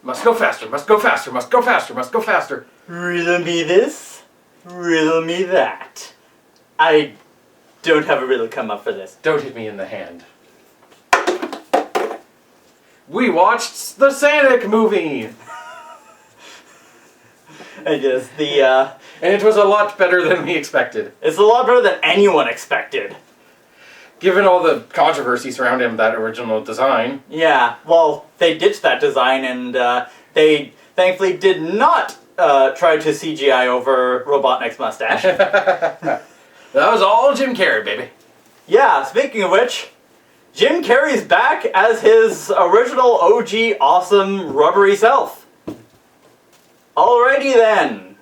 Must go faster, must go faster, must go faster, must go faster. Riddle me this, riddle me that. I don't have a riddle come up for this. Don't hit me in the hand. We watched the Sonic movie! I guess And it was a lot better than we expected. it's a lot better than anyone expected. Given all the controversy surrounding that original design. Yeah, well, they ditched that design and they thankfully did not try to CGI over Robotnik's mustache. That was all Jim Carrey, baby. Yeah, speaking of which, Jim Carrey's back as his original OG awesome rubbery self. Alrighty then.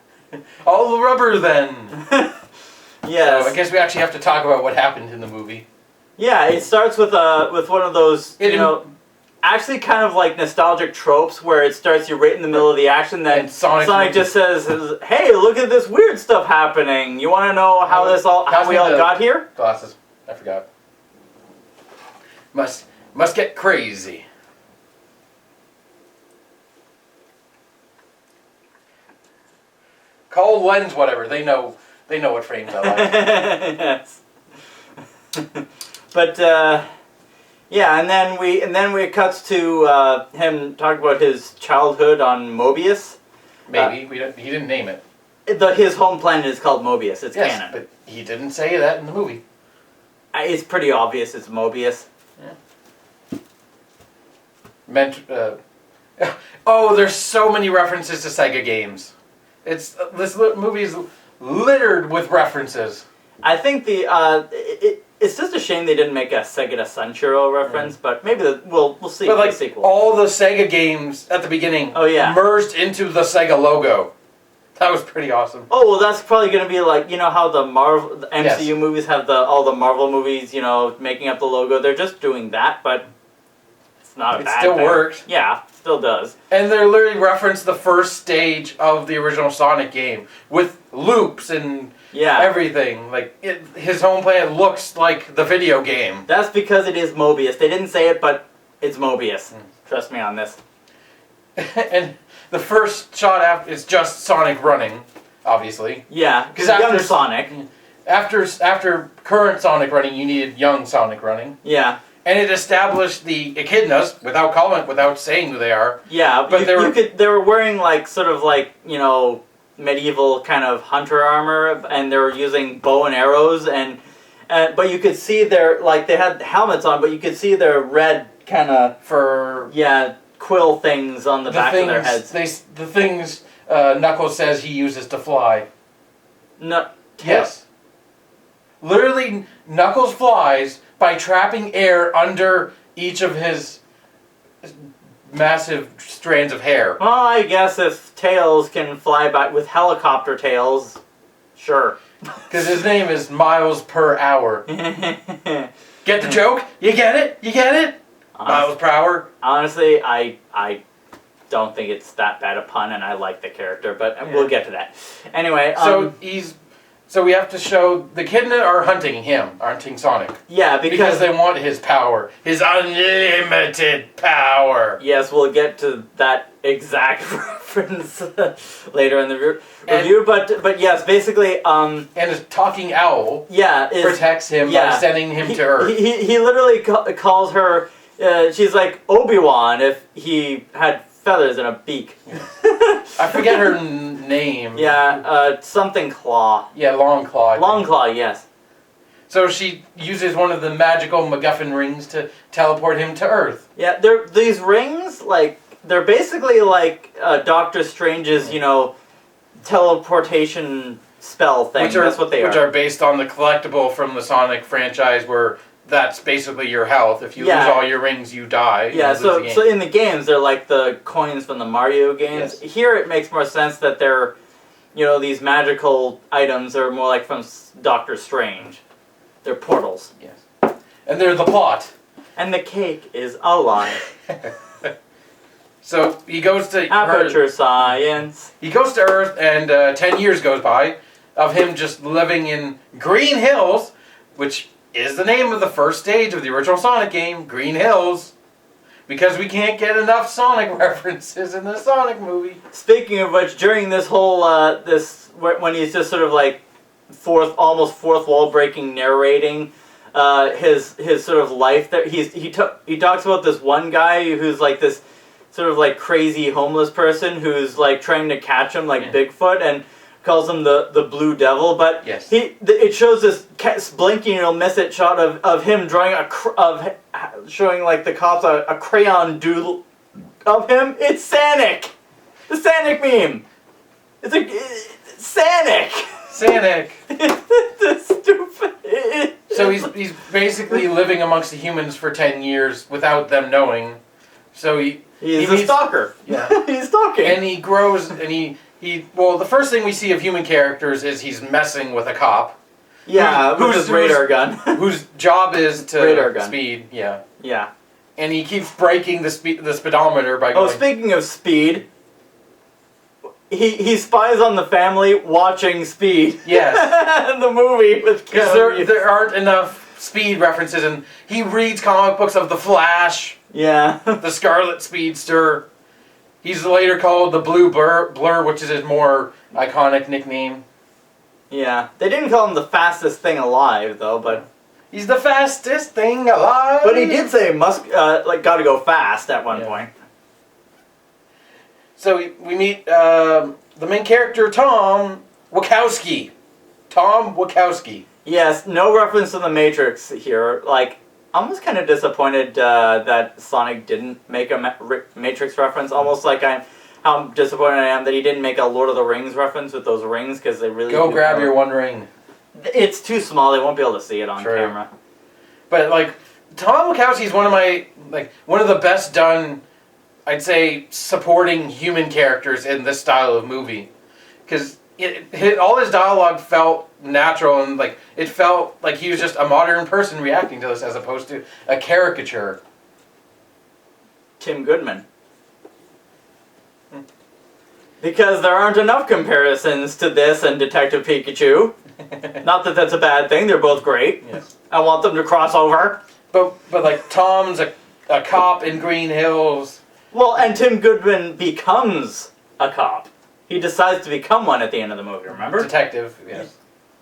All the rubber then. Yes. So I guess we actually have to talk about what happened in the movie. Yeah, it starts with one of those, actually kind of like nostalgic tropes where it starts you right in the middle of the action, then And Sonic just says, "Hey, look at this weird stuff happening. You want to know how we all got here?" Glasses. I forgot. Must get crazy. Call lens whatever. They know what frames I like. Yes. But yeah, and then we cuts to him talking about his childhood on Mobius. Maybe he didn't name it. His home planet is called Mobius. It's Yes, canon. but he didn't say that in the movie. It's pretty obvious it's Mobius. Yeah. Oh, there's so many references to Sega games. This movie is littered with references. I think it's just a shame they didn't make a Sega to Sunshiro reference, but maybe we'll see But in like the sequel. all the Sega games at the beginning, merged into the Sega logo. That was pretty awesome. Oh well, that's probably going to be like how the MCU movies have all the Marvel movies, making up the logo. They're just doing that, but it's not a bad thing. It still works. Yeah, still does. And they literally reference the first stage of the original Sonic game with loops and everything. Like his home planet looks like the video game. That's because it is Mobius. They didn't say it, but it's Mobius. Trust me on this. And the first shot is just Sonic running, obviously. Yeah, because young Sonic. After current Sonic running, you needed young Sonic running. Yeah. And it established the echidnas without saying who they are. Yeah, but they were wearing medieval kind of hunter armor, and they were using bow and arrows, and but you could see they had helmets on, but you could see their red kind of quill things on the back of their heads. The things Knuckles says he uses to fly. No. Yes. Literally, Knuckles flies by trapping air under each of his massive strands of hair. Well, I guess if Tails can fly back with helicopter tails, sure. Because his name is Miles per Hour. Get the joke? You get it? You get it? Miles per Hour? Honestly, I don't think it's that bad a pun, and I like the character, but we'll get to that. Anyway, So we have to show the Echidna are hunting Sonic. Yeah, because they want his power. His unlimited power. Yes, we'll get to that exact reference later in the review, but yes, basically and a talking owl protects him by sending him to Earth. He literally calls her she's like Obi-Wan if he had feathers and a beak. I forget her name. Yeah, something Claw. Yeah, Long Claw. Long Claw, yes. So she uses one of the magical MacGuffin rings to teleport him to Earth. Yeah, these rings, they're basically like Doctor Strange's, teleportation spell thing. That's what they are. Which are based on the collectible from the Sonic franchise where that's basically your health. If you lose all your rings, you die. Yeah, so in the games, they're like the coins from the Mario games. Yes. Here, it makes more sense that they're, these magical items are more like from Doctor Strange. They're portals. Yes. And they're the plot. And the cake is alive. So he goes to Aperture Science. He goes to Earth, and 10 years goes by of him just living in Green Hills, which is the name of the first stage of the original Sonic game, Green Hills, Because we can't get enough Sonic references in the Sonic movie. Speaking of which, during this whole, when he's just sort of like almost fourth wall breaking narrating his sort of life, that he talks about this one guy who's like this sort of like crazy homeless person who's like trying to catch him like Bigfoot and calls him the Blue Devil, but yes. It shows this blinking you'll miss it shot of him drawing showing like the cops a crayon doodle of him. It's Sonic, the Sonic meme. It's Sonic. Sonic. It's stupid. So he's basically living amongst the humans for 10 years without them knowing. So he's a stalker. Yeah, he's stalking, and he grows and well, the first thing we see of human characters is he's messing with a cop. Yeah, with his radar gun. Whose job is to radar gun. Speed, yeah. Yeah. And he keeps breaking the speedometer by going... Oh, speaking of Speed, he spies on the family watching Speed. Yes. In the movie with because there aren't enough Speed references, and he reads comic books of The Flash. Yeah. The Scarlet Speedster. He's later called the Blue Blur, which is his more iconic nickname. Yeah. They didn't call him the fastest thing alive, though, but... He's the fastest thing alive! But he did say, gotta go fast at one point. So we meet the main character, Tom Wachowski. Tom Wachowski. Yes, no reference to the Matrix here. Like, I'm kind of disappointed that Sonic didn't make a Matrix reference. Almost like how disappointed I am that he didn't make a Lord of the Rings reference with those rings, because they really... Go grab your one ring. It's too small, they won't be able to see it on camera. But, like, Tom Wachowski is one of the best done, I'd say, supporting human characters in this style of movie. Because all his dialogue felt natural, and it felt like he was just a modern person reacting to this as opposed to a caricature. Tim Goodman. Because there aren't enough comparisons to this and Detective Pikachu. Not that that's a bad thing, they're both great. Yes. I want them to cross over. But like, Tom's a cop in Green Hills. Well, and Tim Goodman becomes a cop. He decides to become one at the end of the movie, remember? Detective, yes.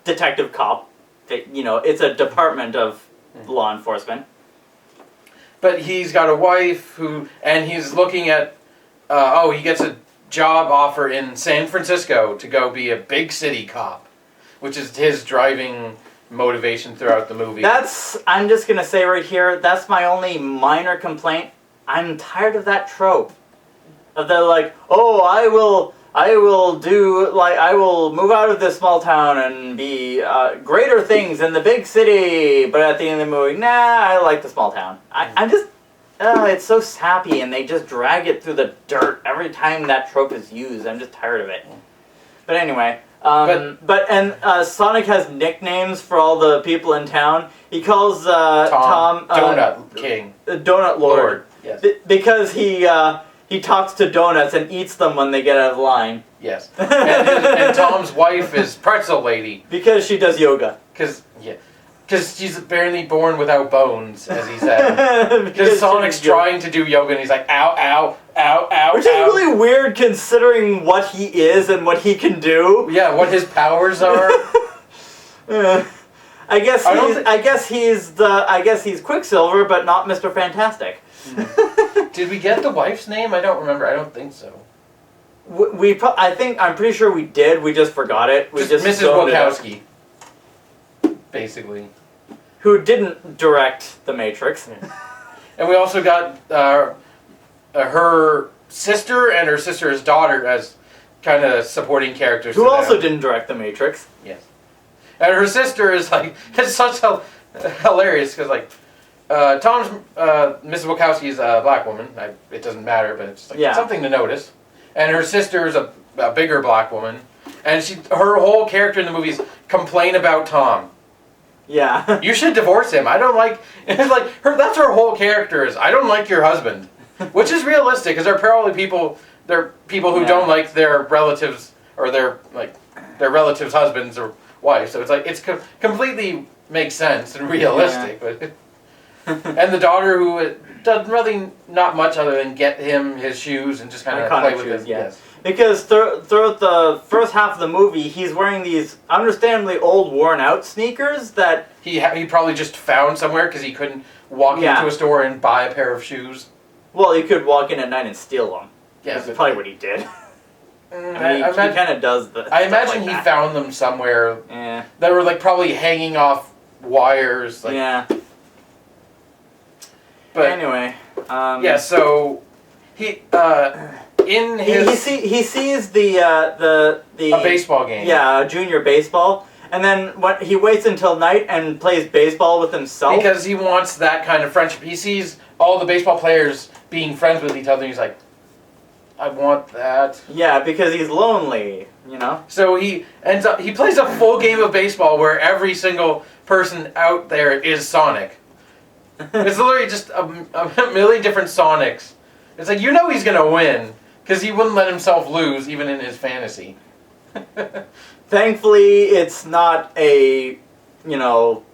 Detective cop. It's a department of law enforcement. But he's got a wife and he's looking at, he gets a job offer in San Francisco to go be a big city cop, which is his driving motivation throughout the movie. I'm just going to say right here, that's my only minor complaint. I'm tired of that trope. They're like, oh, I will move out of this small town and be greater things in the big city, but at the end of the movie, nah, I like the small town. I'm just, it's so sappy, and they just drag it through the dirt every time that trope is used. I'm just tired of it. But anyway, Sonic has nicknames for all the people in town. He calls Tom Donut King. Donut Lord. Yes. Because he talks to donuts and eats them when they get out of line. Yes. And Tom's wife is Pretzel Lady. Because she does yoga. Because she's apparently born without bones, as he said. Because Sonic's trying to do yoga and he's like, ow, ow, ow, ow, Which is really weird considering what he is and what he can do. Yeah, what his powers are. I guess he's Quicksilver, but not Mr. Fantastic. Did we get the wife's name? I don't remember. I don't think so. I'm pretty sure we did. We just forgot it. We just Mrs. Wachowski. Basically. Who didn't direct The Matrix. Yeah. And we also got her sister and her sister's daughter as kind of supporting characters. Who also didn't direct The Matrix. Yes. And her sister is it's such hilarious because Tom's, Mrs. Wachowski is a black woman. It doesn't matter, but it's something to notice. And her sister is a bigger black woman. And her whole character in the movies complain about Tom. Yeah. You should divorce him. I don't like... It's like, that's her whole character is, I don't like your husband. Which is realistic, because there are probably people who don't like their relatives, or their relatives' husbands or wives. So it's completely makes sense and realistic. Yeah. But and the daughter who does really not much other than get him his shoes and just kind of play with him. Yeah. Yes. Because throughout the first half of the movie, he's wearing these understandably old, worn-out sneakers that... He probably just found somewhere because he couldn't walk into a store and buy a pair of shoes. Well, he could walk in at night and steal them. Yeah, that's probably what he did. I he kind of does the. I imagine he found them somewhere. Yeah. That were like probably hanging off wires. Like, yeah. But anyway. Yeah. So he in his he sees the a baseball game. Yeah, junior baseball. And then he waits until night and plays baseball with himself. Because he wants that kind of friendship. He sees all the baseball players being friends with each other, and he's like, I want that. Yeah, because he's lonely, you know? So he plays a full game of baseball where every single person out there is Sonic. It's literally just a million different Sonics. It's like, you know he's going to win, because he wouldn't let himself lose, even in his fantasy. Thankfully, it's not a,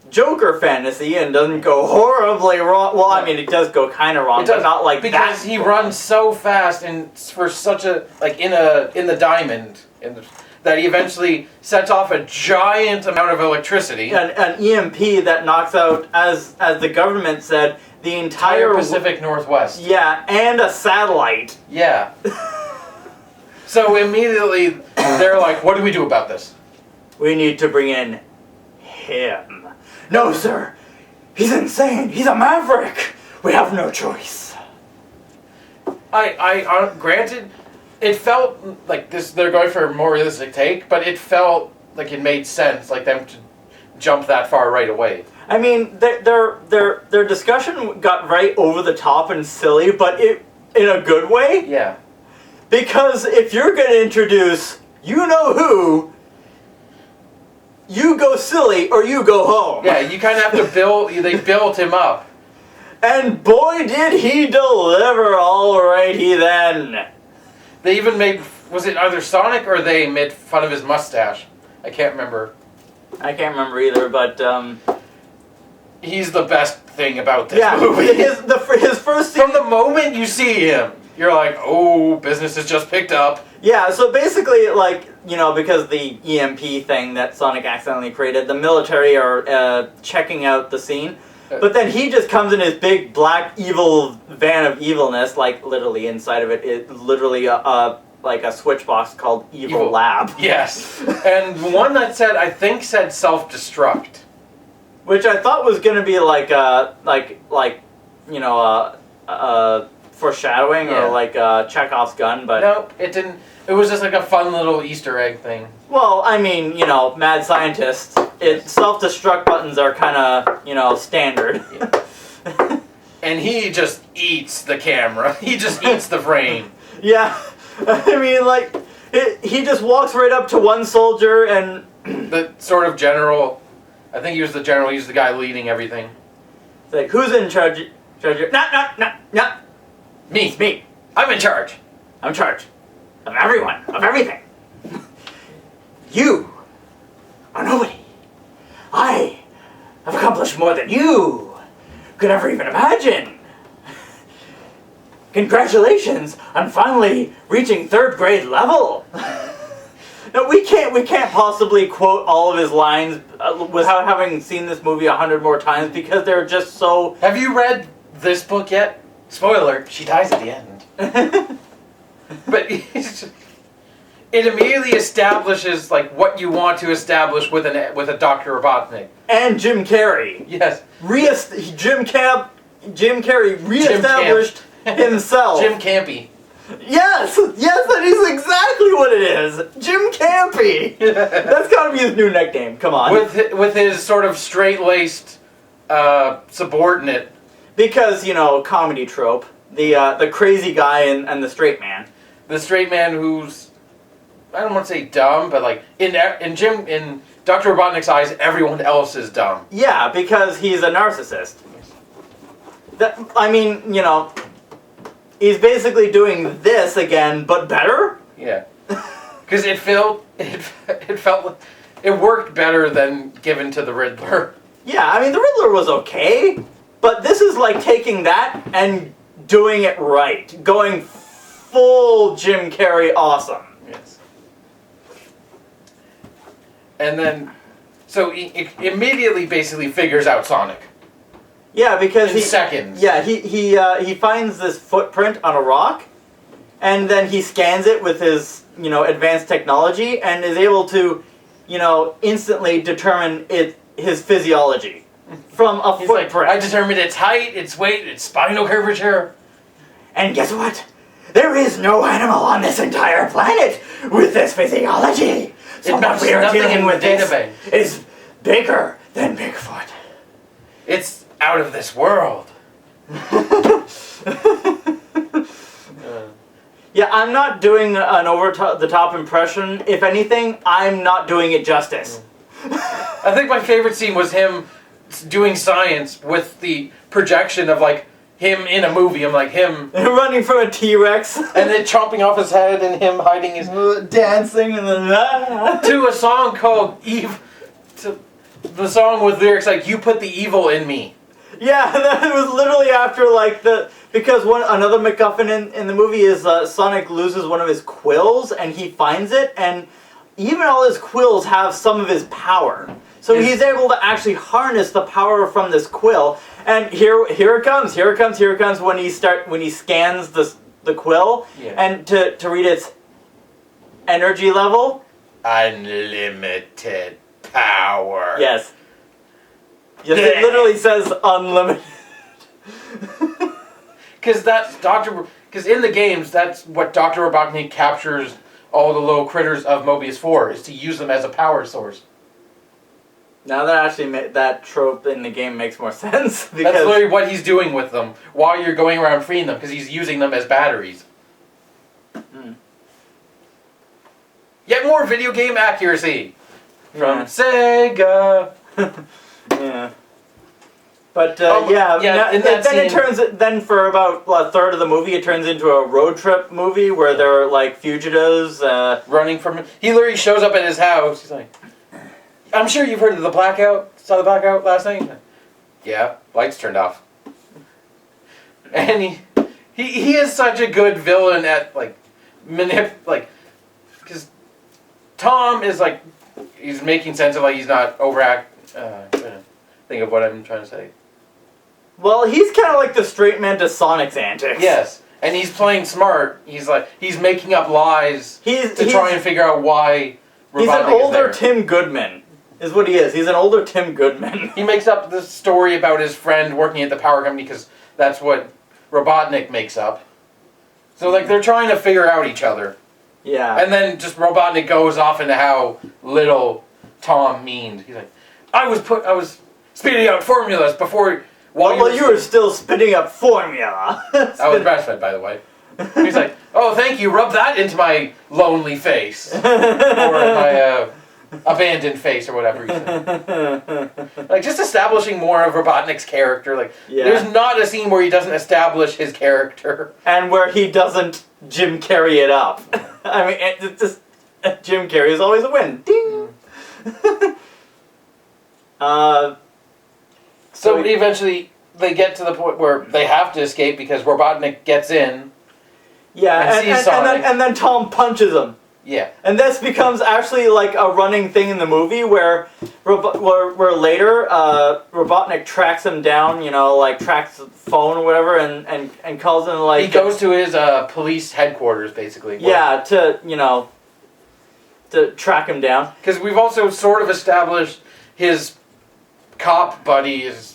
Joker fantasy and doesn't go horribly wrong. Well, I mean, it does go kind of wrong, but not like because that. He runs so fast and for such a in the diamond that he eventually sets off a giant amount of electricity. An EMP that knocks out, as the government said, the entire Pacific Northwest. Yeah, and a satellite. Yeah. So immediately they're like, "What do we do about this?" We need to bring in him. No, sir. He's insane. He's a maverick. We have no choice. I granted, it felt like this. They're going for a more realistic take, but it felt like it made sense, like them to jump that far right away. I mean, their discussion got right over the top and silly, but in a good way. Yeah. Because if you're going to introduce you-know-who, you go silly or you go home. Yeah, you kind of have to build. They built him up. And boy, did he deliver alrighty then. They even made, was it either Sonic or they made fun of his mustache? I can't remember. I can't remember either, but he's the best thing about this movie. His first scene, from the moment you see him, you're like, oh, business has just picked up. Yeah, so basically, because the EMP thing that Sonic accidentally created, the military are checking out the scene. But then he just comes in his big black evil van of evilness, like literally inside of it is literally like a switch box called Evil Lab. Yes, and one that said self-destruct, which I thought was going to be foreshadowing or like Chekhov's gun, but nope, it didn't. It was just like a fun little Easter egg thing. Well, I mean, mad scientists. Self-destruct buttons are kind of, standard. Yeah. And he just eats the camera. He just eats the frame. Yeah. I mean, he just walks right up to one soldier and... The sort of general... I think he was the general. He was the guy leading everything. It's like, who's in charge? No. Me. I'm in charge. I'm in charge. Of everyone. Of everything. You are nobody. I have accomplished more than you could ever even imagine. Congratulations on finally reaching 3rd grade level. No, we can't possibly quote all of his lines without having seen this movie 100 more times because they're just so... Have you read this book yet? Spoiler, she dies at the end. But it immediately establishes like what you want to establish with a Dr. Robotnik. And Jim Carrey. Yes. Jim Carrey reestablished himself. Jim Campy. Yes, that is exactly what it is. Jim Campy. That's gotta be his new nickname. Come on. With his sort of straight-laced subordinate. Because comedy trope. The crazy guy and the straight man. The straight man who's, I don't want to say dumb, but like in Dr. Robotnik's eyes, everyone else is dumb. Yeah, because he's a narcissist. He's basically doing this again, but better? Yeah. Because it felt it worked better than Given to the Riddler. Yeah, I mean, the Riddler was okay. But this is like taking that and doing it right. Going full Jim Carrey awesome. Yes. And then, so he immediately basically figures out Sonic. Yeah, because in seconds. Yeah, he finds this footprint on a rock, and then he scans it with his advanced technology, and is able to instantly determine his physiology from a footprint. Like, I determined its height, its weight, its spinal curvature. And guess what? There is no animal on this entire planet with this physiology. So what we are dealing with is bigger than Bigfoot. It's out of this world. Yeah, I'm not doing an over-the-top impression. If anything, I'm not doing it justice. I think my favorite scene was him doing science with the projection of like him in a movie. I'm like him running from a T-Rex and then chopping off his head and him hiding his dancing and then to a song called Eve. To the song with lyrics like "You put the evil in me." Yeah, that was literally after like because another MacGuffin in the movie is Sonic loses one of his quills and he finds it, and even all his quills have some of his power. So he's able to actually harness the power from this quill. And here it comes when he scans the quill, and to read its energy level. Unlimited power. Yes. Yes, it literally says unlimited. Because in the games, that's what Dr. Robotnik captures all the little critters of Mobius for, is to use them as a power source. Now that actually that trope in the game makes more sense. Because that's literally what he's doing with them while you're going around freeing them, because he's using them as batteries. Yet more video game accuracy from Sega. Yeah. But then for about a third of the movie, it turns into a road trip movie where they're like fugitives running from him. He literally shows up at his house. He's like, "I'm sure you've heard of the blackout. Saw the blackout last night." Yeah, lights turned off. And he is such a good villain at because Tom is like, he's making sense of like he's not think of what I'm trying to say. Well, he's kind of like the straight man to Sonic's antics. Yes, and he's playing smart. He's making up lies to try and figure out why Robotnik he's an older is there. Tim Goodman, is what he is. He's an older Tim Goodman. He makes up this story about his friend working at the power company because that's what Robotnik makes up. So like they're trying to figure out each other. Yeah. And then just Robotnik goes off into how little Tom meaned. He's like, I was spitting out formulas before. While you were still spitting up formula. I was breastfed, by the way. He's like, oh, thank you. Rub that into my lonely face, or my abandoned face, or whatever. He said. Like just establishing more of Robotnik's character. Like, there's not a scene where he doesn't establish his character, and where he doesn't Jim Carrey it up. I mean, it's just Jim Carrey is always a win. Ding. So eventually they get to the point where they have to escape because Robotnik gets in. Yeah, sees Sonic. And then Tom punches him. Yeah. And this becomes actually like a running thing in the movie where later Robotnik tracks him down, tracks the phone or whatever, and calls him like... He goes to his police headquarters, basically. Yeah, to track him down. Because we've also sort of established his cop buddy is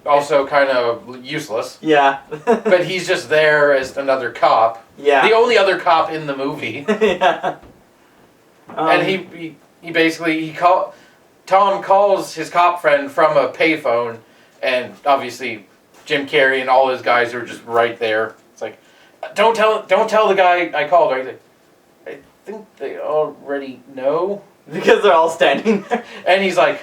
also kind of useless. Yeah. But he's just there as another cop. Yeah. The only other cop in the movie. Yeah. And he basically Tom calls his cop friend from a payphone, and obviously Jim Carrey and all his guys are just right there. It's like, don't tell the guy I called. Right? I think they already know because they're all standing there. And he's like,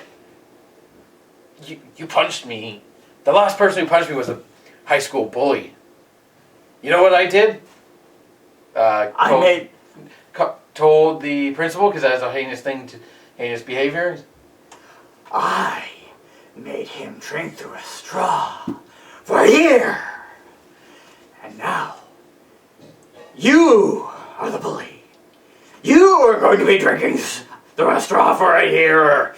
you punched me. The last person who punched me was a high school bully. You know what I did? Told the principal because that's a heinous behavior. I made him drink through a straw for a year. And now, you are the bully. You are going to be drinking the restaurant for a year.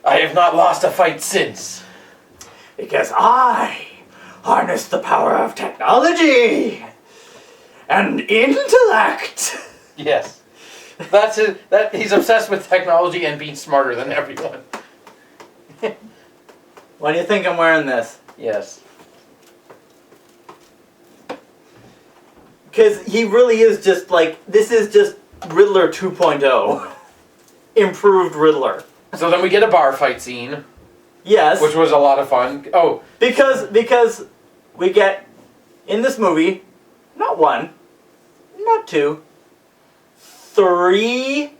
I have not lost a fight since. Because I harness the power of technology and intellect. Yes. That's it. He's obsessed with technology and being smarter than everyone. Why do you think I'm wearing this? Yes. Because he really is just like, this is just Riddler 2.0. Improved Riddler. So then we get a bar fight scene. Yes. Which was a lot of fun. Oh. Because we get, in this movie, not one, not two, 3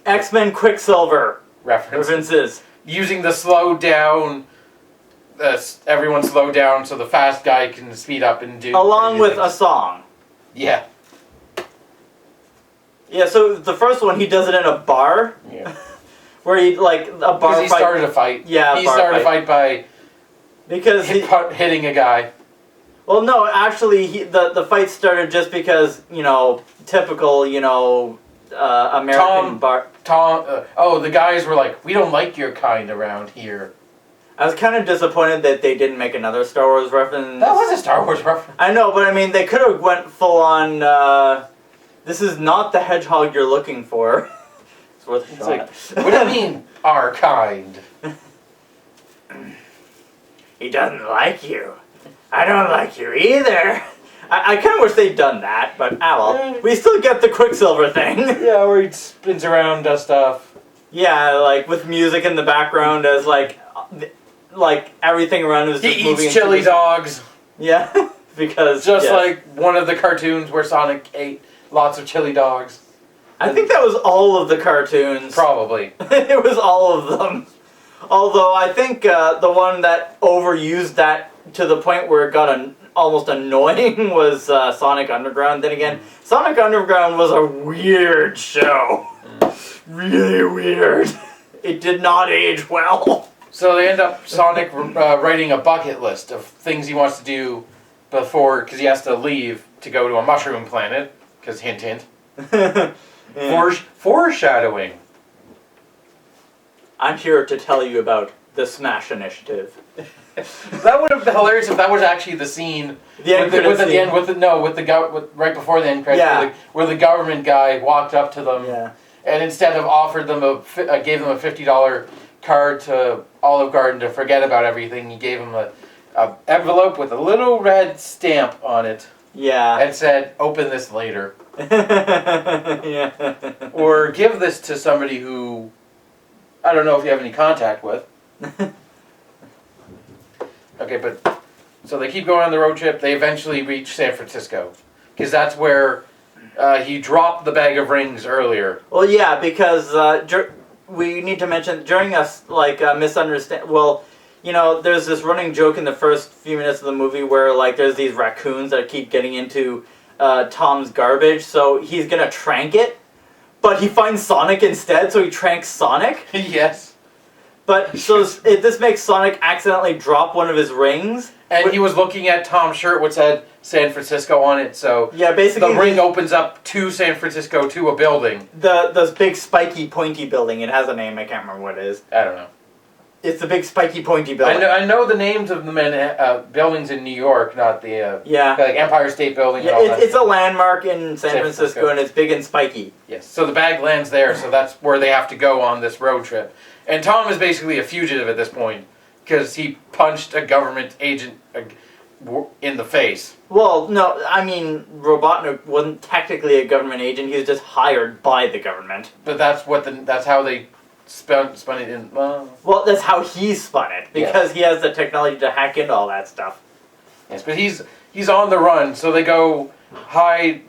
X-Men Quicksilver references. Using the slow down, everyone slow down so the fast guy can speed up and do... Along with things. a song. Yeah. Yeah, so the first one, he does it in a bar. Yeah. Where he, like, a bar Because he fight. started a fight. Yeah, he started a fight by because hitting a guy. Well, no, actually, the fight started just because, you know, typical, you know, American bar... the guys were like, we don't like your kind around here. I was kind of disappointed that they didn't make another Star Wars reference. That was a Star Wars reference. I know, but I mean, they could have went full on, this is not the hedgehog you're looking for. It's worth a shot. Like, what do you mean, our kind? He doesn't like you. I don't like you either. I kind of wish they'd done that, but well. We still get the Quicksilver thing. Yeah, where he spins around, does stuff. Yeah, like with music in the background as like everything around him is just moving. He eats chili dogs. Yeah, because just like one of the cartoons where Sonic ate lots of chili dogs. I think that was all of the cartoons. Probably. It was all of them. Although I think the one that overused that to the point where it got almost annoying was Sonic Underground. Then again, Sonic Underground was a weird show. Really weird. It did not age well. So they end up Sonic writing a bucket list of things he wants to do before, because he has to leave to go to a mushroom planet. Because hint, hint. Yeah. Foreshadowing. I'm here to tell you about the Smash Initiative. That would have been hilarious if that was actually the scene. Right before the end credits, yeah. where the government guy walked up to them, yeah. and instead of offered them gave them a $50 card to Olive Garden to forget about everything, he gave them a envelope with a little red stamp on it. Yeah. And said, "Open this later." Yeah. Or give this to somebody who I don't know if you have any contact with. Okay, but so they keep going on the road trip. They eventually reach San Francisco, because that's where he dropped the bag of rings earlier. Well, yeah, because we need to mention during a misunderstand. Well, you know, there's this running joke in the first few minutes of the movie where like there's these raccoons that keep getting into Tom's garbage, so he's gonna trank it, but he finds Sonic instead, so he tranks Sonic. Yes. But so this makes Sonic accidentally drop one of his rings. And he was looking at Tom's shirt, which said San Francisco on it, so yeah, basically the ring opens up to San Francisco, to a building. The big spiky pointy building. It has a name. I can't remember what it is. I don't know. It's the big spiky pointy building. I know the names of the buildings in New York, not the yeah, like Empire State Building. Yeah, and all that it's stuff. a landmark in San Francisco, and it's big and spiky. Yes, so the bag lands there, so that's where they have to go on this road trip. And Tom is basically a fugitive at this point, because he punched a government agent in the face. Well, no, I mean, Robotnik wasn't technically a government agent, he was just hired by the government. But that's how they spun it in. Well, that's how he spun it, because he has the technology to hack into all that stuff. Yes, but he's on the run, so they go hide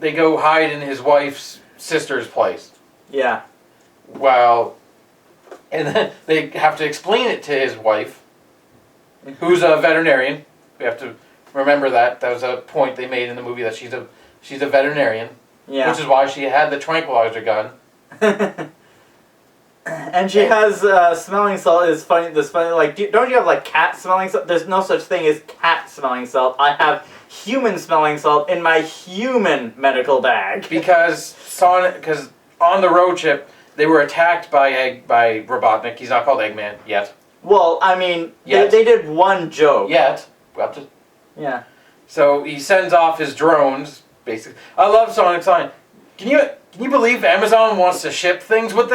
in his wife's sister's place. Yeah. Well, and then they have to explain it to his wife, who's a veterinarian. We have to remember that. That was a point they made in the movie, that she's a veterinarian. Yeah. Which is why she had the tranquilizer gun. And she has smelling salt. Is funny. This funny. Like, don't you have like cat smelling salt? There's no such thing as cat smelling salt. I have human smelling salt in my human medical bag. Because on the road trip they were attacked by Robotnik. He's not called Eggman yet. Well, I mean, they did one joke. Yet. Well, just, yeah. So he sends off his drones. Basically, I love Sonic's line. Can you believe Amazon wants to ship things with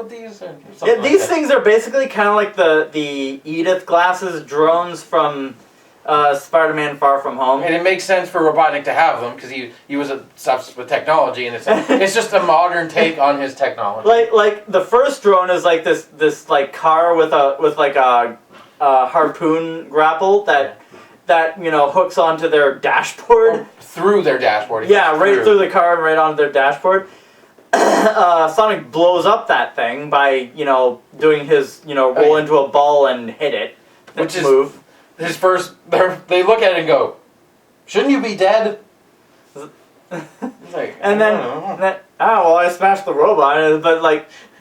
these? Yeah, these things are basically kind of like the Edith glasses drones from Spider-Man: Far From Home. And it makes sense for Robotnik to have them because he was obsessed with technology, and it's just a modern take on his technology. Like the first drone is like this like car with like a harpoon grapple that hooks onto their dashboard. Through their dashboard. Yeah, right through the car and right onto their dashboard. Sonic blows up that thing by doing his roll into a ball and hit it. Which is move. His first. They look at it and go, "Shouldn't you be dead?" Like, and then I smashed the robot,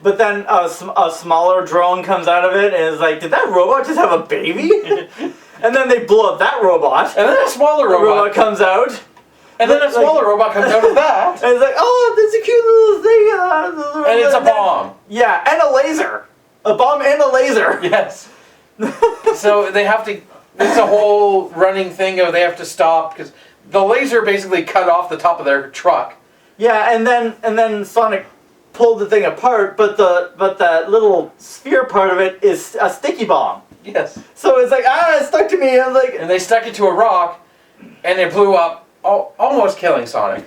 but then a smaller drone comes out of it and is like, did that robot just have a baby? And then they blow up that robot, and then a smaller robot comes out. And then a smaller robot comes out of that. And it's like, oh, that's a cute little thing. And it's a bomb. Yeah, and a laser. A bomb and a laser. Yes. So they have to, it's a whole running thing of they have to stop because the laser basically cut off the top of their truck. Yeah, and then Sonic pulled the thing apart, but the little sphere part of it is a sticky bomb. Yes. So it's like, it stuck to me. I'm like, and they stuck it to a rock, and it blew up. Almost killing Sonic.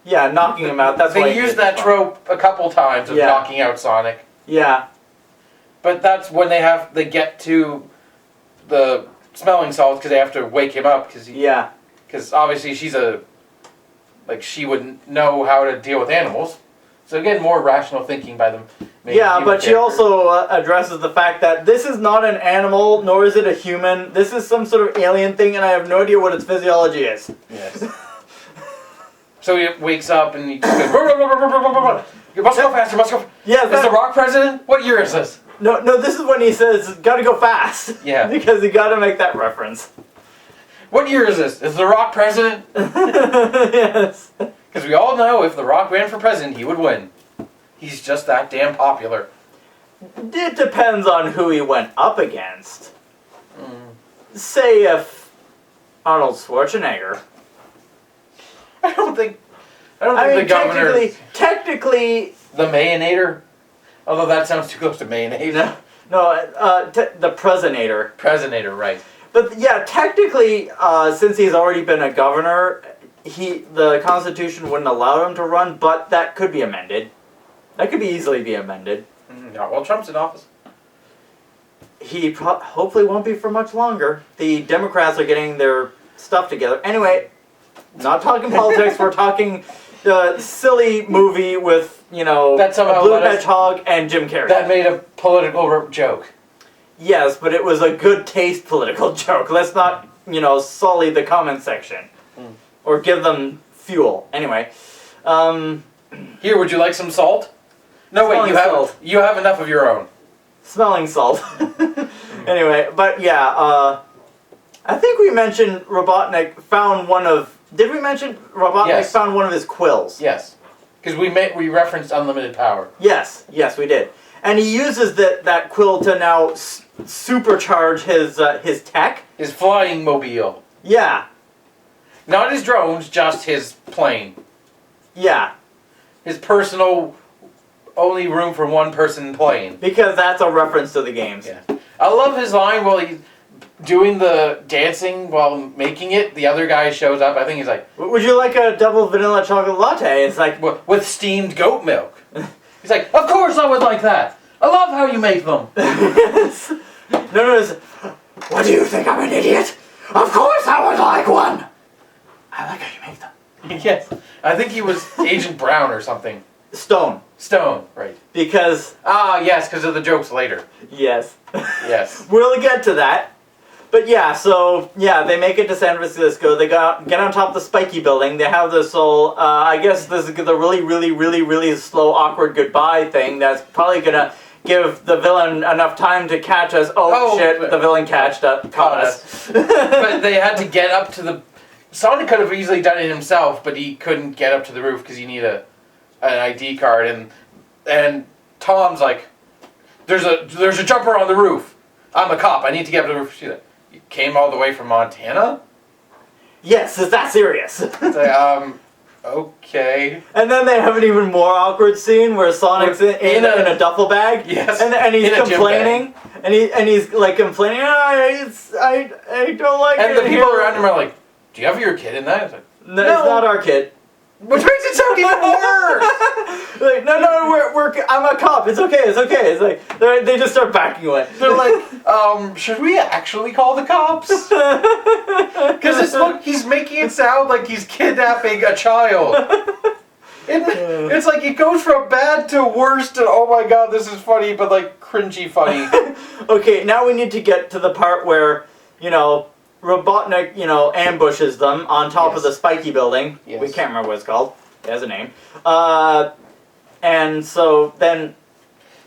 Yeah, knocking him out. That's they used that trope a couple times of knocking out Sonic. Yeah. But that's when they get to the smelling salts because they have to wake him up because obviously she wouldn't know how to deal with animals. So again, more rational thinking by them. Yeah, but she also addresses the fact that this is not an animal, nor is it a human. This is some sort of alien thing, and I have no idea what its physiology is. Yes. So he wakes up and he just goes, you must go faster, must go. Yeah, is the Rock president? What year is this? No, this is when he says, gotta go fast. Yeah. Because he gotta make that reference. What year is this? Is the Rock president? Yes. Because we all know if the Rock ran for president, he would win. He's just that damn popular. It depends on who he went up against. Say if Arnold Schwarzenegger. I don't think the governor... Technically... The Mayonnator? Although that sounds too close to mayonnaise. No, the Presidentator. Presidentator, right. But yeah, technically, since he's already been a governor, the Constitution wouldn't allow him to run, but that could be amended. That could easily be amended. Yeah, well, Trump's in office. He hopefully won't be for much longer. The Democrats are getting their stuff together. Anyway, not talking politics, we're talking the silly movie with, that Blue Hedgehog and Jim Carrey. That made a political joke. Yes, but it was a good taste political joke. Let's not, sully the comment section. Or give them fuel. Anyway. Here, would you like some salt? No, wait, you have enough of your own. Smelling salt. Anyway, but yeah, I think we mentioned Robotnik found one of... Did we mention Robotnik found one of his quills? Yes. Because we referenced unlimited power. Yes, we did. And he uses that quill to now supercharge his tech. His flying mobile. Yeah. Not his drones, just his plane. Yeah. His personal, only room for one person plane. Because that's a reference to the games. Yeah. I love his line while he's doing the dancing while making it. The other guy shows up. I think he's like, would you like a double vanilla chocolate latte? It's like, with steamed goat milk. He's like, of course I would like that. I love how you make them. Yes. No, what do you think, I'm an idiot? Of course I would like one. I like how you make them. Yes. I think he was Agent Brown or something. Stone, right. Because... yes, because of the jokes later. Yes. Yes. We'll get to that. But yeah, so, they make it to San Francisco. They get on top of the spiky building. They have this whole, I guess this is the really, really, really, really slow, awkward goodbye thing that's probably gonna give the villain enough time to catch us. Oh shit! The villain caught us. But they had to get up to the. Sonic could have easily done it himself, but he couldn't get up to the roof because you need an ID card, and Tom's like, there's a jumper on the roof. I'm a cop. I need to get up to the roof to see that. You came all the way from Montana? Yes, is that serious? It's like, okay. And then they have an even more awkward scene where Sonic's in a duffel bag. Yes. And he's complaining. And he's like complaining, I don't like it. And the people around him are like, do you have your kid in that? It's like, no, it's not our kid. Which makes it sound even worse. Like, no, I'm a cop. It's okay. It's like they just start backing away. They're like, should we actually call the cops? Because he's making it sound like he's kidnapping a child. It's like it goes from bad to worse to oh my god, this is funny, but like cringy funny. Okay, now we need to get to the part where Robotnik, ambushes them on top of the spiky building. Yes. We can't remember what it's called. It has a name. And so then...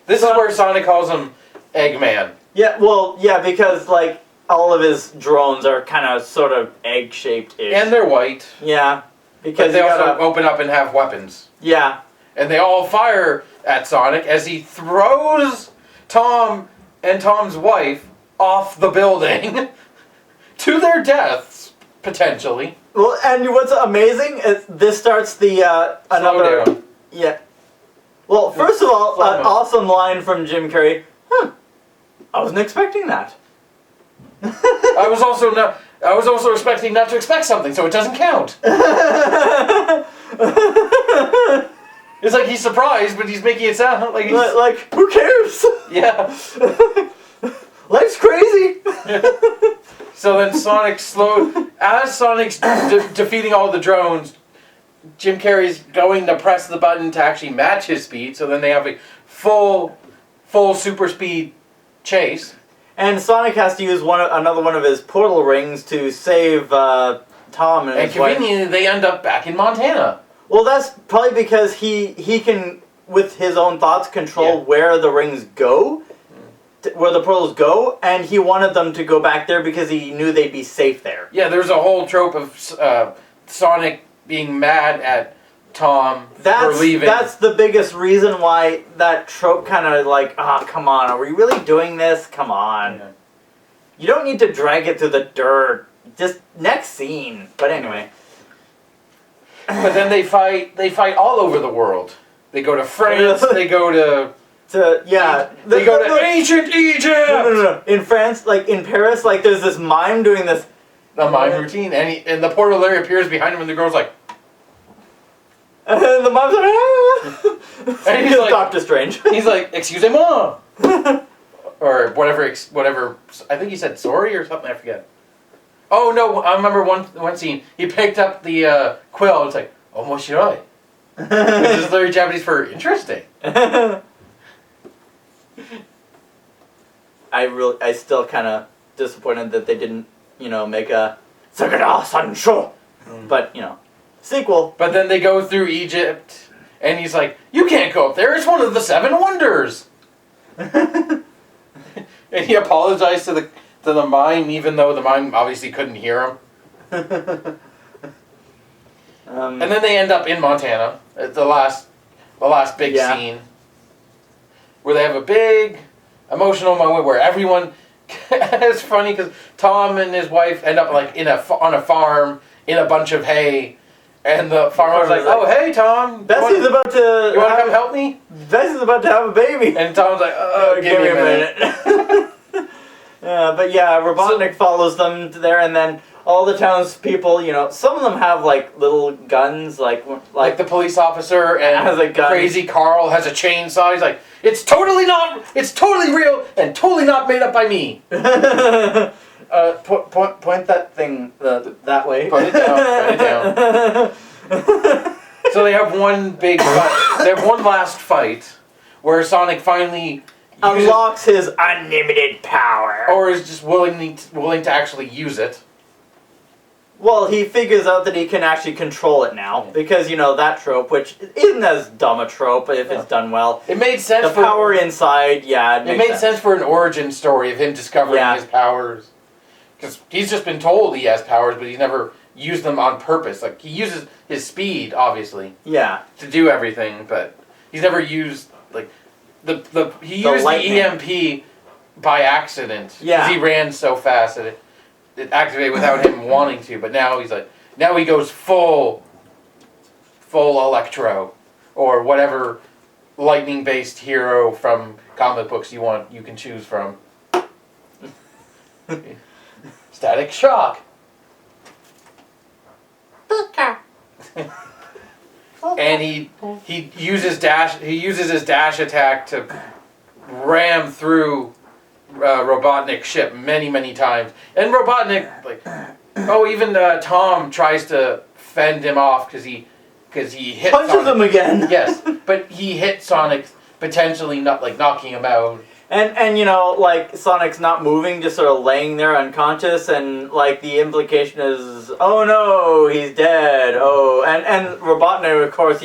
This is where Sonic calls him Eggman. Yeah, well, yeah, because, like, all of his drones are kind of sort of egg-shaped-ish. And they're white. Yeah. Because But they also open up and have weapons. Yeah. And they all fire at Sonic as he throws Tom and Tom's wife off the building. To their deaths, potentially. Well, and what's amazing is this starts the another. Slow down. Yeah. Well, first of all, an awesome line from Jim Carrey. I wasn't expecting that. I was also expecting not to expect something, so it doesn't count. It's like he's surprised, but he's making it sound like he's like who cares? Yeah. Life's crazy. So then as Sonic's defeating all the drones, Jim Carrey's going to press the button to actually match his speed, so then they have a full super speed chase. And Sonic has to use another one of his portal rings to save Tom and his wife. Conveniently, they end up back in Montana. Well, that's probably because he can, with his own thoughts, control where the rings go. Where the portals go, and he wanted them to go back there because he knew they'd be safe there. Yeah, there's a whole trope of Sonic being mad at Tom for leaving. That's the biggest reason why that trope kind of like, come on, are we really doing this? Come on. Yeah. You don't need to drag it through the dirt. Just next scene. But anyway. But then they fight all over the world. They go to France, they go to... They go to ancient Egypt! No. In France, like in Paris, like there's this mime doing this... A mime routine, and the portal Larry appears behind him and the girl's like... And the mime's like... And he's like... Doctor Strange. He's like, excusez-moi! Or whatever, I think he said sorry or something, I forget. Oh no, I remember one scene, he picked up the quill, it's like, omoshiroi. Which is literally Japanese for interesting. I still kind of disappointed that they didn't, make a Sagara Sansho, but sequel. But then they go through Egypt, and he's like, "You can't go up there. It's one of the 7 wonders." And he apologized to the mime, even though the mime obviously couldn't hear him. And then they end up in Montana at the last big scene, where they have a big emotional moment where everyone. It's funny because Tom and his wife end up like on a farm in a bunch of hay, and the farmer's like, "Oh hey Tom, Bessie's about to. You want to come help me? Bessie's about to have a baby." And Tom's like, "Give me a minute." But yeah, Robotnik follows them there, and then all the townspeople, some of them have like little guns, like the police officer and has a gun. Crazy Carl has a chainsaw. He's like, it's totally real and totally not made up by me. Point that thing that way. Put it down. So they have one big fight. They have one last fight where Sonic finally unlocks his unlimited power, or is just willing to actually use it. Well, he figures out that he can actually control it now because that trope, which isn't as dumb a trope if it's done well. It made sense. The power inside, yeah. It made sense for an origin story of him discovering his powers, because he's just been told he has powers, but he's never used them on purpose. Like, he uses his speed, obviously, to do everything, but he's never used he used the EMP by accident because he ran so fast that it activated without him wanting to. But now he goes full Electro, or whatever lightning-based hero from comic books you can choose from. Static Shock. And he uses his dash attack to ram through Robotnik's ship many times. And Robotnik, even Tom tries to fend him off because he hit punches Sonic. him again. Yes, but he hit Sonic, potentially knocking him out. And Sonic's not moving, just sort of laying there unconscious, and the implication is, oh no, he's dead. Oh, and Robotnik, of course,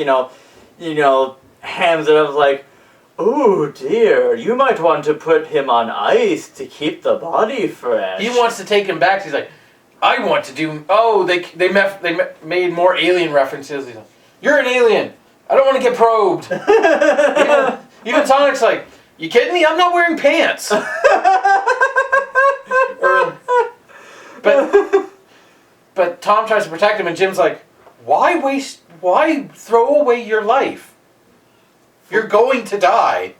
hams it up like, oh dear, you might want to put him on ice to keep the body fresh. He wants to take him back. He's like, I want to do. Oh, they made more alien references. He's like, you're an alien. I don't want to get probed. even Sonic's like, you kidding me? I'm not wearing pants. But Tom tries to protect him, and Jim's like, why throw away your life? You're going to die.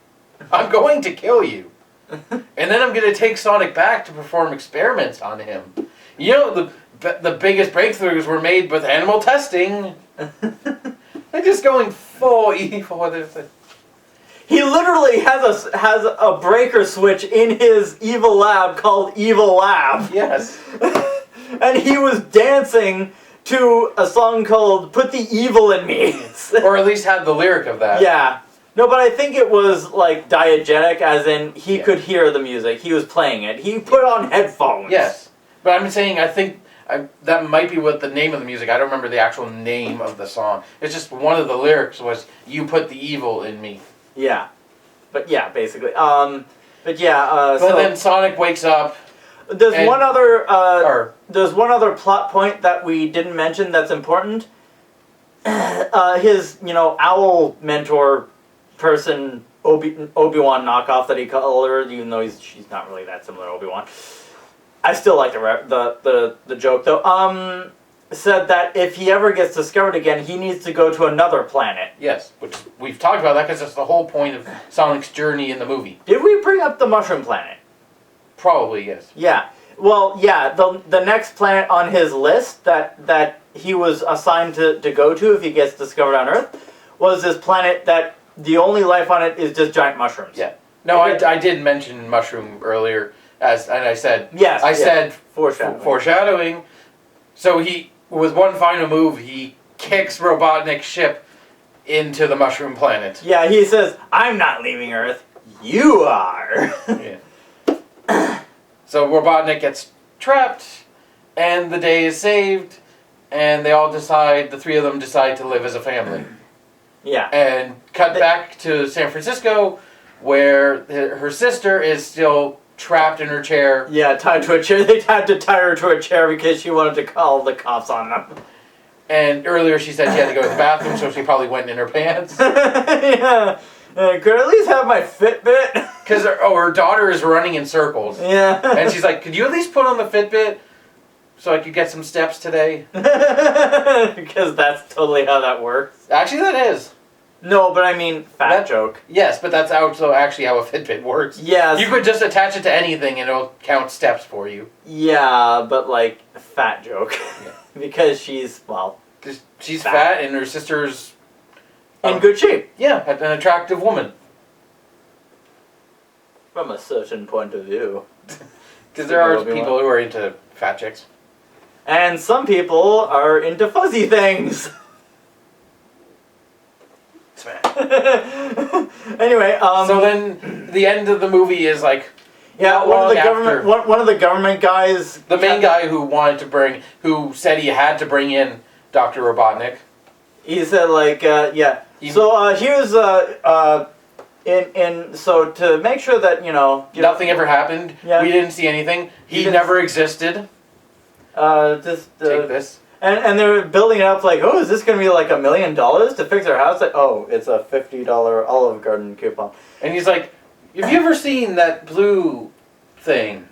I'm going to kill you. And then I'm going to take Sonic back to perform experiments on him. The biggest breakthroughs were made with animal testing. They're just going full evil with it. He literally has a breaker switch in his evil lab called Evil Lab. Yes. And he was dancing to a song called Put the Evil in Me. Or at least had the lyric of that. Yeah. No, but I think it was diegetic, as in he could hear the music. He was playing it. He put on headphones. Yes. But I'm saying, I think that might be what the name of the music. I don't remember the actual name of the song. It's just one of the lyrics was, you put the evil in me. Yeah, but yeah, basically. But then Sonic wakes up. There's one other plot point that we didn't mention that's important. His owl mentor person, Obi-Wan knockoff that he called her, even though she's not really that similar to Obi-Wan. I still like the joke though. Said that if he ever gets discovered again, he needs to go to another planet. Yes, which we've talked about that because that's the whole point of Sonic's journey in the movie. Did we bring up the Mushroom Planet? Probably, yes. Yeah. Well, yeah, the next planet on his list that he was assigned to go to if he gets discovered on Earth was this planet that the only life on it is just giant mushrooms. Yeah. No, I did mention mushroom earlier, and I said... Yes. I said... Foreshadowing. So with one final move, he kicks Robotnik's ship into the mushroom planet. Yeah, he says, I'm not leaving Earth. You are. Yeah. So Robotnik gets trapped, and the day is saved, and the three of them decide to live as a family. Yeah. And cut back to San Francisco, where her sister is still trapped in her chair. Yeah, tied to a chair. They had to tie her to a chair because she wanted to call the cops on them. And earlier she said she had to go to the bathroom, so she probably went in her pants. Yeah. Could I at least have my Fitbit? Because her daughter is running in circles. Yeah. And she's like, could you at least put on the Fitbit so I could get some steps today? Because that's totally how that works. Actually, that is. No, but I mean, fat joke. Yes, but that's also actually how a Fitbit works. Yes. You could just attach it to anything and it'll count steps for you. Yeah, but fat joke. Yeah. Because she's fat and her sister's... in good shape. Yeah, an attractive woman. From a certain point of view. Because there are people who are into fat chicks. And some people are into fuzzy things. Anyway, so then the end of the movie is Yeah, Not one of long the government after. one of the government guys. The main guy who said he had to bring in Dr. Robotnik. He said like yeah. So here's so to make sure that Nothing ever happened. Yeah. We didn't see anything. He never existed. Just Take this. And they're building it up like, oh, is this gonna be like $1 million to fix our house? Like, oh, it's a $50 Olive Garden coupon. And he's like, have you ever seen that blue thing?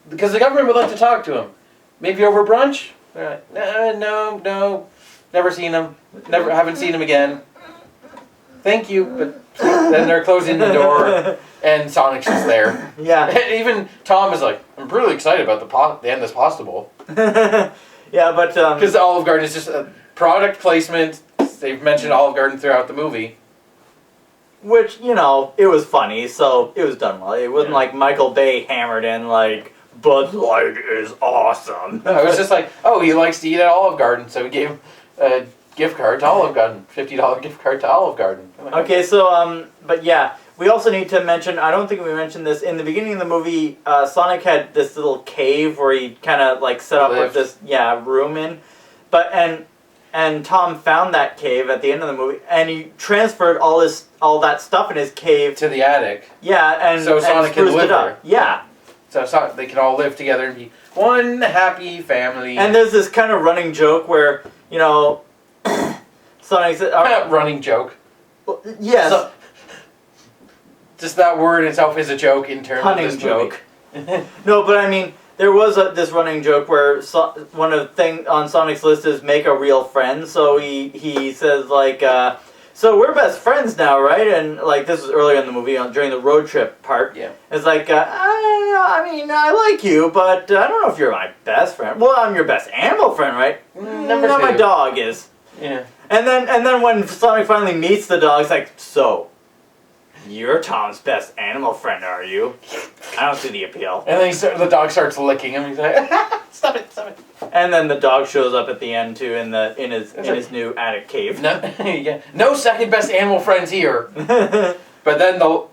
Because the government would like to talk to him. Maybe over brunch? They're like, no. Never seen him. Haven't seen him again. Thank you. But then they're closing the door and Sonic's just there. Yeah. Even Tom is like, I'm really excited about the end that's possible. Yeah, but because the Olive Garden is just a product placement. They've mentioned Olive Garden throughout the movie. Which, it was funny, so it was done well. It wasn't like Michael Bay hammered in like, Bud Light is awesome. No, it was just like, oh, he likes to eat at Olive Garden, so we gave him a gift card to Olive Garden. $50 gift card to Olive Garden. Okay, so, but yeah, we also need to mention, I don't think we mentioned this, in the beginning of the movie, Sonic had this little cave where he kind of like set up with this, room in. But, and Tom found that cave at the end of the movie, and he transferred all that stuff in his cave to the attic. Yeah, and so Sonic can live there. Yeah. So they can all live together and be one happy family. And there's this kind of running joke where, Sonic said... running joke. Well, yes. So, just that word itself is a joke in terms of this joke. No, but I mean, there was this running joke where one of the things on Sonic's list is make a real friend. So he says like, so we're best friends now, right? And like this was earlier in the movie during the road trip part. Yeah. It's like, I like you, but I don't know if you're my best friend. Well, I'm your best animal friend, right? Number no, two. my dog is. Yeah. And then when Sonic finally meets the dog, it's like, so, you're Tom's best animal friend, are you? I don't see the appeal. And then the dog starts licking him. He's like, stop it. And then the dog shows up at the end too in his new attic cave. No second best animal friends here. But then the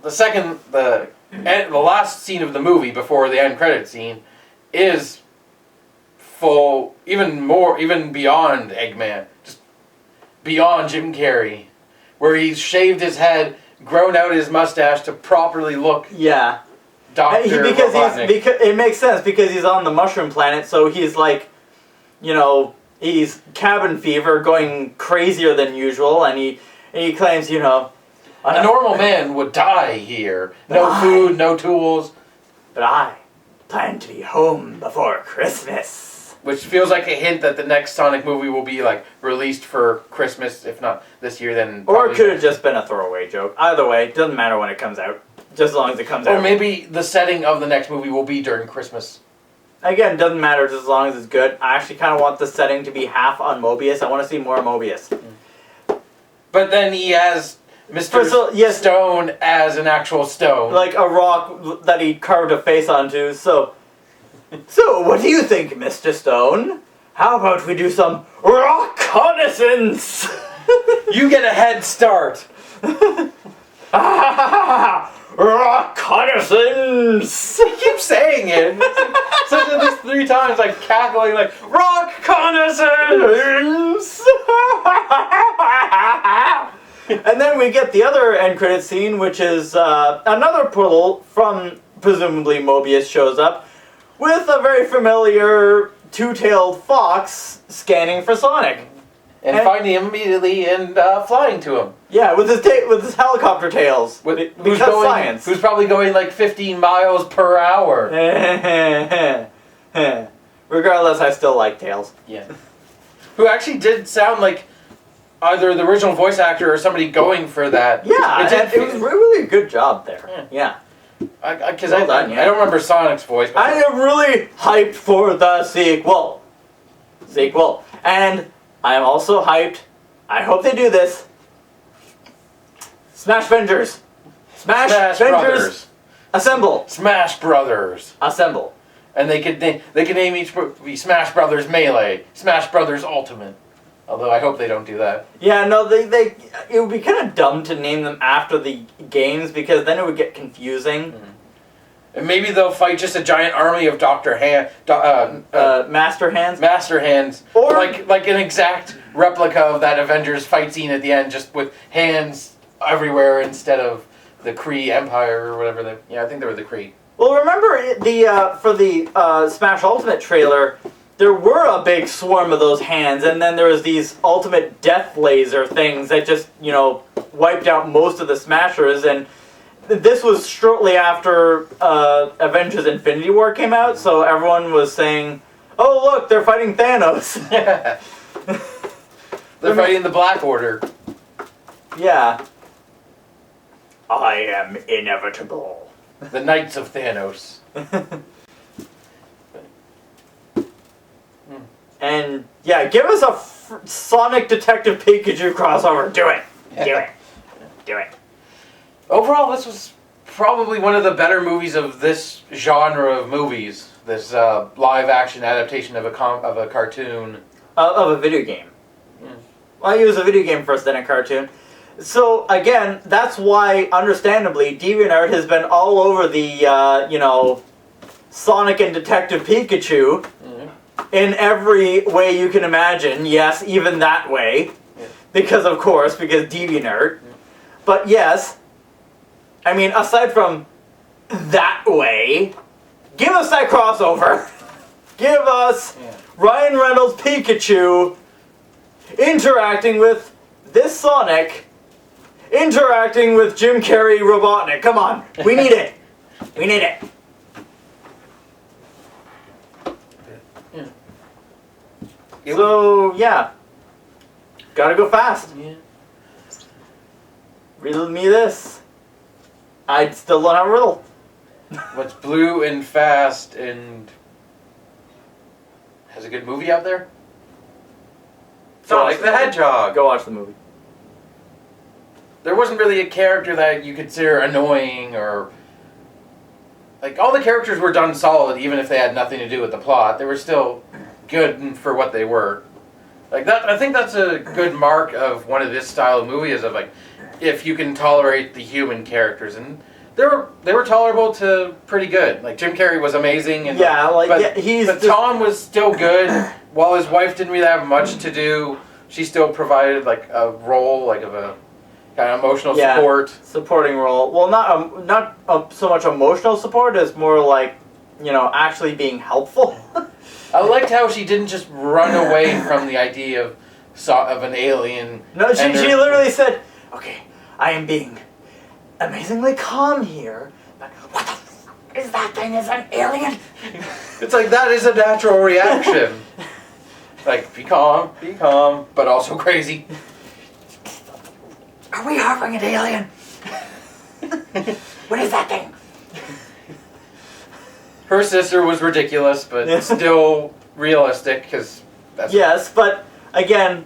last scene of the movie before the end credit scene is full, even beyond Eggman, just beyond Jim Carrey, where he's shaved his head, grown out his mustache to properly look. Yeah. Dr. Robotnik. Because it makes sense because he's on the mushroom planet, so he's like, he's cabin fever, going crazier than usual, and he claims, a normal man would die here. No food, no tools. But I plan to be home before Christmas. Which feels like a hint that the next Sonic movie will be like released for Christmas, if not this year, then. Or it could have just been a throwaway joke. Either way, it doesn't matter when it comes out, just as long as it comes out. Or maybe the setting of the next movie will be during Christmas. Again, doesn't matter just as long as it's good. I actually kind of want the setting to be half on Mobius. I want to see more Mobius. But then he has Mr. Stone as an actual stone. Like a rock that he carved a face onto, so what do you think, Mr. Stone? How about we do some reconnaissance? You get a head start. Reconnaissance! I keep saying it. Said this 3 times, like cackling, like reconnaissance. And then we get the other end credit scene, which is another portal from presumably Mobius shows up with a very familiar two-tailed fox scanning for Sonic. And finding him immediately and flying to him. Yeah, with his helicopter tails. Who's probably going like 15 miles per hour. Regardless, I still like Tails. Yeah. Who actually did sound like either the original voice actor or somebody going for that. Yeah, it was really a good job there. Yeah. Because I don't remember Sonic's voice. I am really hyped for the sequel. And I am also hyped. I hope they do this. Smash Vengers. Smash Vengers. Brothers. Assemble. Smash Brothers. Assemble. And they could name each be Smash Brothers Melee, Smash Brothers Ultimate. Although I hope they don't do that. Yeah, no, it would be kind of dumb to name them after the games because then it would get confusing. And maybe they'll fight just a giant army of Master Hands. Master Hands, Or like an exact replica of that Avengers fight scene at the end, just with hands everywhere instead of the Kree Empire or whatever. I think they were the Kree. well, remember for the Smash Ultimate trailer, there were a big swarm of those hands, and then there was these ultimate death laser things that just wiped out most of the Smashers. And this was shortly after Avengers Infinity War came out, so everyone was saying, "Oh, look, they're fighting Thanos." They're fighting the Black Order. Yeah. I am inevitable. The Knights of Thanos. And yeah, give us a Sonic Detective Pikachu crossover. Do it. Do it. Do it. Overall, this was probably one of the better movies of this genre of movies. This live-action adaptation of a cartoon. Of a video game. Yeah. Well, it was a video game first, then a cartoon. So, again, that's why, understandably, DeviantArt has been all over the, Sonic and Detective Pikachu in every way you can imagine. Yes, even that way. Yeah. Because DeviantArt. Yeah. But yes, I mean, aside from that way, give us that crossover. Give us Ryan Reynolds Pikachu interacting with this Sonic, interacting with Jim Carrey Robotnik. Come on, we need it. We need it. So yeah, gotta go fast. Yeah. Riddle me this. I still don't have a riddle. What's blue and fast and has a good movie out there? Sonic the Hedgehog. Go watch the movie. There wasn't really a character that you consider annoying or... Like, all the characters were done solid, even if they had nothing to do with the plot. They were still good for what they were. Like, that, I think that's a good mark of one of this style of movie, is of, like, if you can tolerate the human characters. And they were tolerable to pretty good. Like, Jim Carrey was amazing. And yeah, but Tom was still good. While his wife didn't really have much to do, she still provided, like, a role, like, of a kind of emotional support. Supporting role. Well, not so much emotional support as more like, actually being helpful. I liked how she didn't just run away from the idea of an alien. No, she literally said, "Okay, I am being amazingly calm here, but what the f*** is that thing? Is an alien?" It's like, that is a natural reaction. Like, be calm, but also crazy. Are we harboring an alien? What is that thing? Her sister was ridiculous, but still realistic, because that's... Yes, but, again,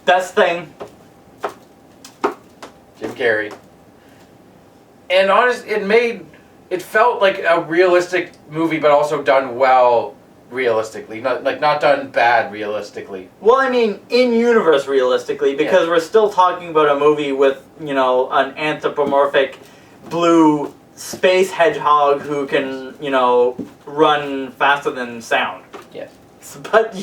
best thing. Jim Carrey. And it felt like a realistic movie, but also done well realistically. Not done bad realistically. Well, I mean, in-universe realistically, because we're still talking about a movie with, an anthropomorphic blue space hedgehog who can, run faster than sound. Yes. But,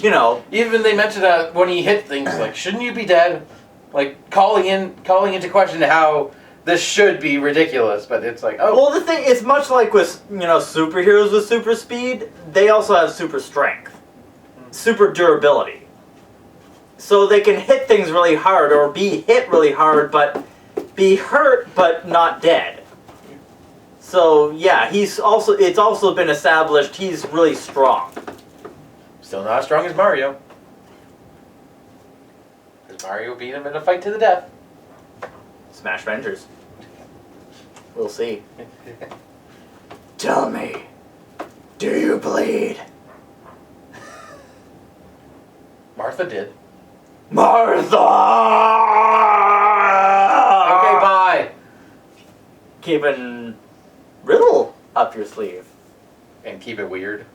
Even they mentioned that when he hit things, like, shouldn't you be dead? Like, calling into question how this should be ridiculous, but it's like, oh. Well, the thing is, much like with, superheroes with super speed, they also have super strength. Super durability. So they can hit things really hard, or be hit really hard, but be hurt, but not dead. So, yeah, it's also been established he's really strong. Still not as strong as Mario. Because Mario beat him in a fight to the death. Smash Avengers. We'll see. Tell me, do you bleed? Martha did. Martha! Okay, bye. Keeping riddle up your sleeve. And keep it weird.